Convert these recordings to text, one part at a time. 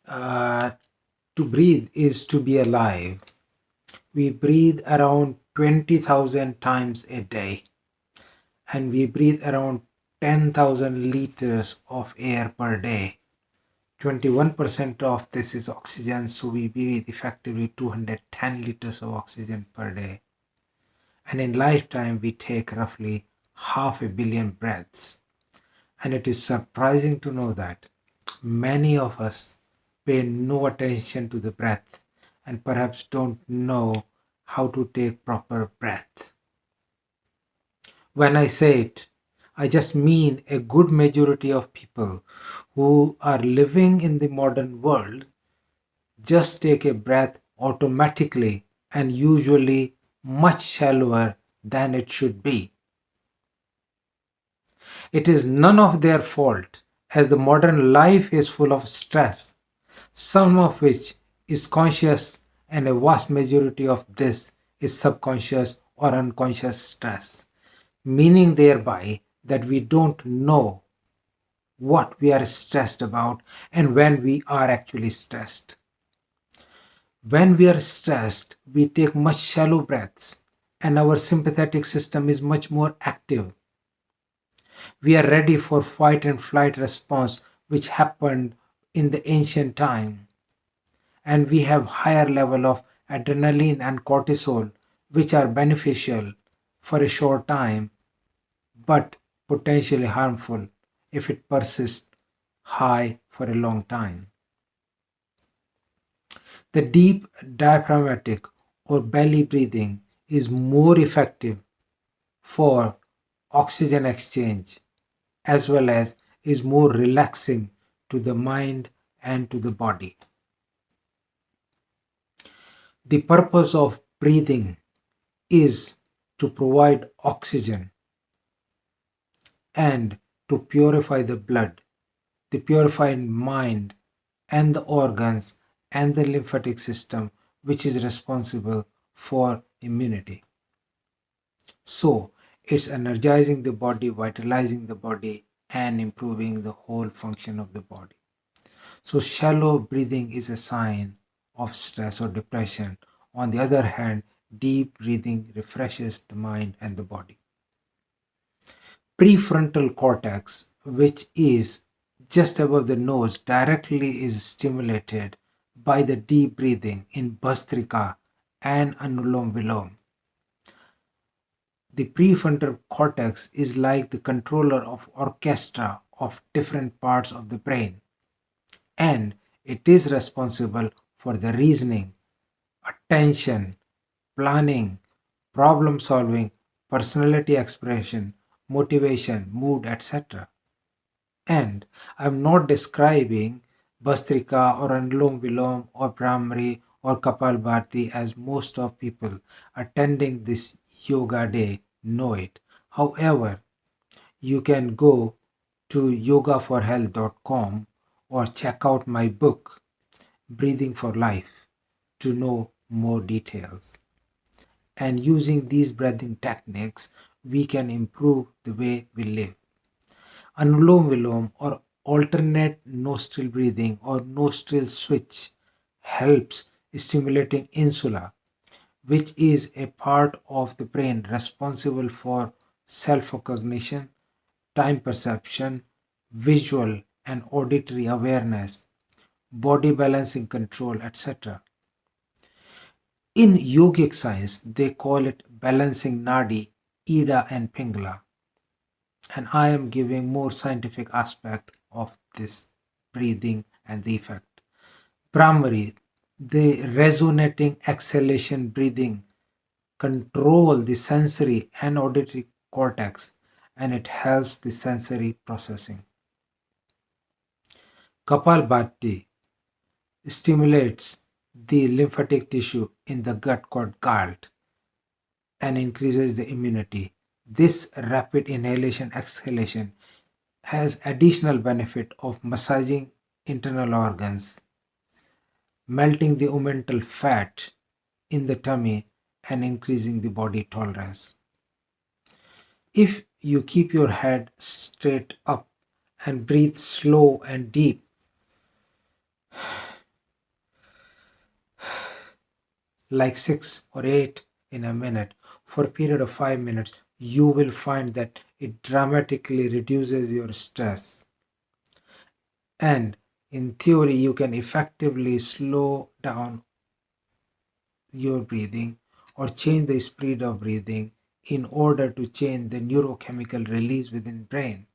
Uh, to breathe is to be alive. We breathe around 20,000 times a day, and we breathe around 10,000 liters of air per day. 21% of this is oxygen, so we breathe effectively 210 liters of oxygen per day. And in lifetime, we take roughly 500,000,000 breaths. And it is surprising to know that many of us pay no attention to the breath and perhaps don't know how to take proper breath. When I say it, I just mean a good majority of people who are living in the modern world just take a breath automatically and usually much shallower than it should be. It is none of their fault, as the modern life is full of stress, some of which is conscious, and a vast majority of this is subconscious or unconscious stress, meaning thereby that we don't know what we are stressed about and when we are actually stressed. When we are stressed, we take much shallow breaths and our sympathetic system is much more active. We are ready for fight and flight response which happened in the ancient time, and we have higher level of adrenaline and cortisol which are beneficial for a short time but potentially harmful if it persists high for a long time. The deep diaphragmatic or belly breathing is more effective for oxygen exchange as well as is more relaxing to the mind and to the body. The purpose of breathing is to provide oxygen and to purify the blood, the purified mind and the organs and the lymphatic system, which is responsible for immunity. So, it's energizing the body, vitalizing the body, and improving the whole function of the body. So, shallow breathing is a sign of stress or depression. On the other hand, deep breathing refreshes the mind and the body. Prefrontal cortex, which is just above the nose, directly is stimulated by the deep breathing in Bhastrika and Anulom Vilom. The prefrontal cortex is like the controller of orchestra of different parts of the brain, and it is responsible for the reasoning, attention, planning, problem solving, personality expression, motivation, mood, etc. And I'm not describing Bhastrika or Anulom Vilom or Brahmari or Kapalbhati as most of people attending this yoga day know it. However, you can go to yogaforhealth.com or check out my book, Breathing for Life, to know more details. And using these breathing techniques, we can improve the way we live. Anulom Vilom or alternate nostril breathing or nostril switch helps stimulating insula, which is a part of the brain responsible for self-recognition, time perception, visual and auditory awareness, body balancing control, etc. In yogic science, they call it balancing nadi, ida and pingala. And I am giving more scientific aspect of this breathing and the effect. Brahmari, the resonating exhalation breathing control the sensory and auditory cortex and it helps the sensory processing. Kapalbhati stimulates the lymphatic tissue in the gut called galt and increases the immunity. This rapid inhalation exhalation has additional benefit of massaging internal organs, melting the omental fat in the tummy and increasing the body tolerance. If you keep your head straight up and breathe slow and deep, like 6 or 8 in a minute for a period of 5 minutes, you will find that it dramatically reduces your stress. And in theory, you can effectively slow down your breathing or change the speed of breathing in order to change the neurochemical release within brain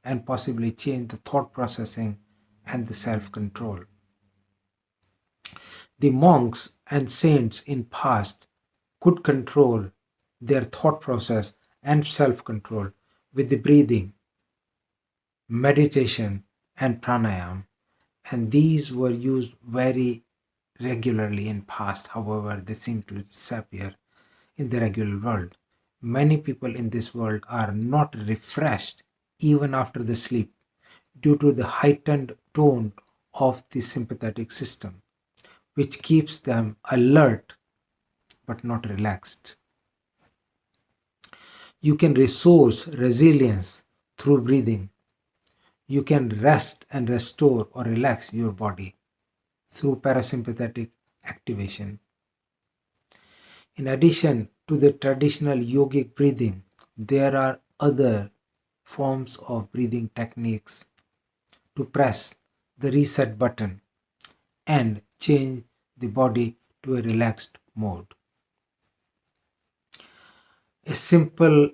and possibly change the thought processing and the self-control. The monks and saints in past could control their thought process and self-control with the breathing, meditation, and pranayama, and these were used very regularly in past. However, they seem to disappear in the regular world. Many people in this world are not refreshed even after the sleep due to the heightened tone of the sympathetic system, which keeps them alert but not relaxed. You can resource resilience through breathing. You can rest and restore or relax your body through parasympathetic activation. In addition to the traditional yogic breathing, there are other forms of breathing techniques to press the reset button and change the body to a relaxed mode. A simple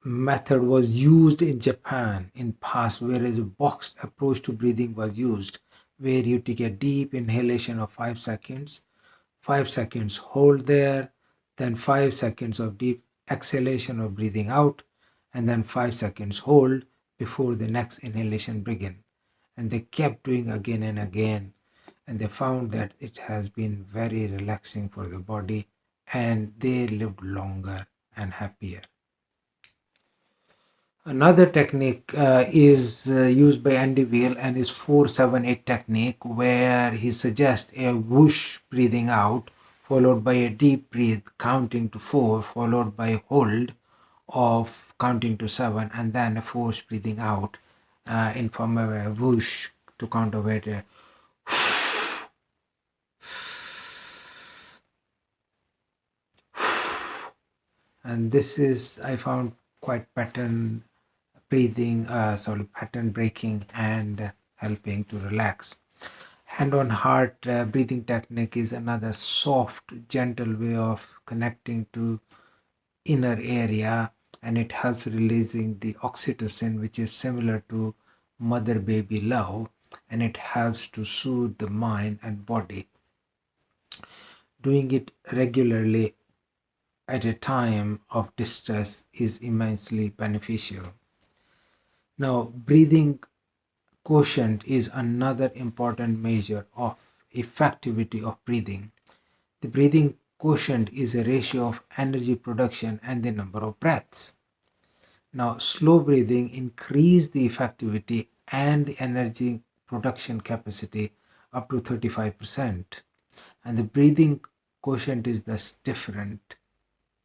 method was used in Japan in past, whereas a boxed approach to breathing was used, where you take a deep inhalation of 5 seconds, 5 seconds hold there, then 5 seconds of deep exhalation or breathing out, and then 5 seconds hold before the next inhalation begin. And they kept doing again and again, and they found that it has been very relaxing for the body, and they lived longer and happier. Another technique is used by Andy Weil and is 478 technique, where he suggests a whoosh breathing out followed by a deep breath counting to 4 followed by a hold of counting to 7 and then a forced breathing out in form of a whoosh to count over it. And this is, I found, quite pattern pattern breaking and helping to relax. Hand on heart breathing technique is another soft, gentle way of connecting to inner area, and it helps releasing the oxytocin, which is similar to mother baby love, and it helps to soothe the mind and body. Doing it regularly at a time of distress is immensely beneficial. Now, breathing quotient is another important measure of effectivity of breathing. The breathing quotient is a ratio of energy production and the number of breaths. Now, slow breathing increases the effectivity and the energy production capacity up to 35%. And the breathing quotient is thus different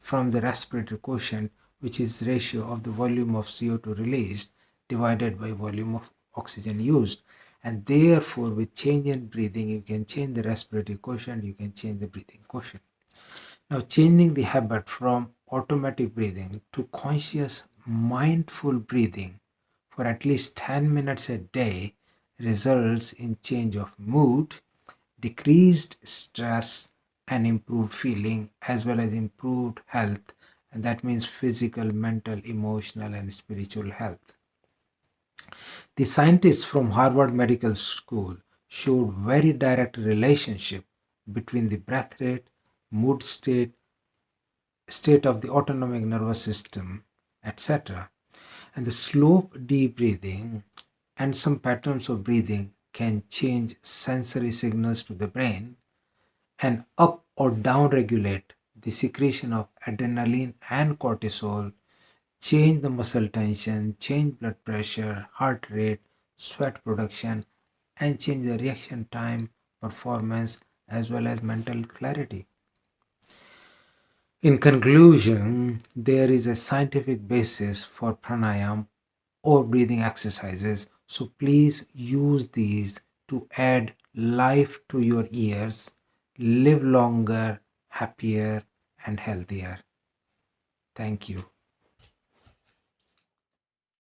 from the respiratory quotient, which is ratio of the volume of CO2 released divided by volume of oxygen used. And therefore, with change in breathing, you can change the respiratory quotient, you can change the breathing quotient. Now, changing the habit from automatic breathing to conscious mindful breathing for at least 10 minutes a day results in change of mood, decreased stress, and improved feeling, as well as improved health, and that means physical, mental, emotional, and spiritual health. The scientists from Harvard Medical School showed very direct relationship between the breath rate, mood state of the autonomic nervous system, etc. And the slow deep breathing and some patterns of breathing can change sensory signals to the brain and up or down regulate the secretion of adrenaline and cortisol, change the muscle tension, change blood pressure, heart rate, sweat production, and change the reaction time, performance, as well as mental clarity. In conclusion, there is a scientific basis for pranayama or breathing exercises, so please use these to add life to your ears, live longer, happier, and healthier. Thank you.